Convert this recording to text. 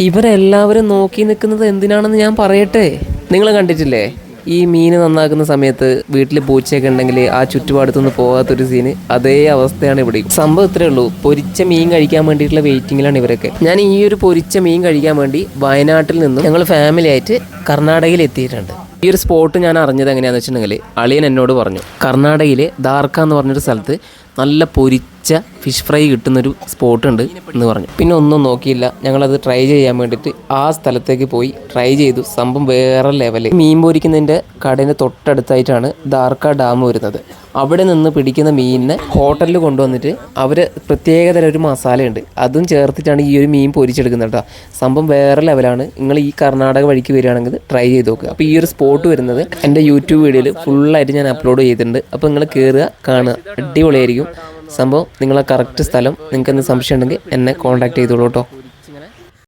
ഇവരെല്ലാവരും നോക്കി നിൽക്കുന്നത് എന്തിനാണെന്ന് ഞാൻ പറയട്ടെ. നിങ്ങൾ കണ്ടിട്ടില്ലേ ഈ മീൻ നന്നാക്കുന്ന സമയത്ത് വീട്ടിൽ പൂച്ചയൊക്കെ ഉണ്ടെങ്കിൽ ആ ചുറ്റുപാടത്തുനിന്ന് പോകാത്തൊരു സീന്, അതേ അവസ്ഥയാണ് ഇവിടെ. സംഭവം ഇത്രേ ഉള്ളൂ, പൊരിച്ച മീൻ കഴിക്കാൻ വേണ്ടിയിട്ടുള്ള വെയിറ്റിങ്ങിലാണ് ഇവരൊക്കെ. ഞാൻ ഈ ഒരു പൊരിച്ച മീൻ കഴിക്കാൻ വേണ്ടി വയനാട്ടിൽ നിന്നും ഞങ്ങൾ ഫാമിലി ആയിട്ട് കർണാടകയിൽ എത്തിയിട്ടുണ്ട്. ഈ ഒരു സ്പോട്ട് ഞാൻ അറിഞ്ഞത് എങ്ങനെയാണെന്ന് വെച്ചിട്ടുണ്ടെങ്കിൽ അളിയൻ എന്നോട് പറഞ്ഞു, കർണാടകയിലെ ധാർക്ക എന്ന് പറഞ്ഞൊരു സ്ഥലത്ത് നല്ല പൊരിച്ച ഫിഷ് ഫ്രൈ കിട്ടുന്നൊരു സ്പോട്ട് ഉണ്ട് എന്ന് പറഞ്ഞു. പിന്നെ ഒന്നും നോക്കിയില്ല, ഞങ്ങളത് ട്രൈ ചെയ്യാൻ വേണ്ടിയിട്ട് ആ സ്ഥലത്തേക്ക് പോയി ട്രൈ ചെയ്തു. സംഭവം വേറെ ലെവല്. മീൻ പൊരിക്കുന്നതിൻ്റെ കടയിന് തൊട്ടടുത്തായിട്ടാണ് ധാർക്ക ഡാം വരുന്നത്. അവിടെ നിന്ന് പിടിക്കുന്ന മീനിനെ ഹോട്ടലിൽ കൊണ്ടുവന്നിട്ട് അവർ പ്രത്യേകതരം ഒരു മസാലയുണ്ട്, അതും ചേർത്തിട്ടാണ് ഈ ഒരു മീൻ പൊരിച്ചെടുക്കുന്നത് കേട്ടോ. സംഭവം വേറെ ലെവലാണ്. നിങ്ങൾ ഈ കർണാടക വഴിക്ക് വരികയാണെങ്കിൽ ട്രൈ ചെയ്ത് നോക്കുക. അപ്പോൾ ഈ ഒരു സ്പോട്ട് വരുന്നത് എൻ്റെ യൂട്യൂബ് വീഡിയോയിൽ ഫുള്ളായിട്ട് ഞാൻ അപ്ലോഡ് ചെയ്തിട്ടുണ്ട്. അപ്പോൾ നിങ്ങൾ കയറുക, കാണുക, അടിപൊളിയായിരിക്കും സംഭവം. നിങ്ങളെ കറക്റ്റ് സ്ഥലം. നിങ്ങൾക്ക് എന്ത് സംശയം ഉണ്ടെങ്കിൽ എന്നെ കോൺടാക്ട് ചെയ്തോളൂ കേട്ടോ.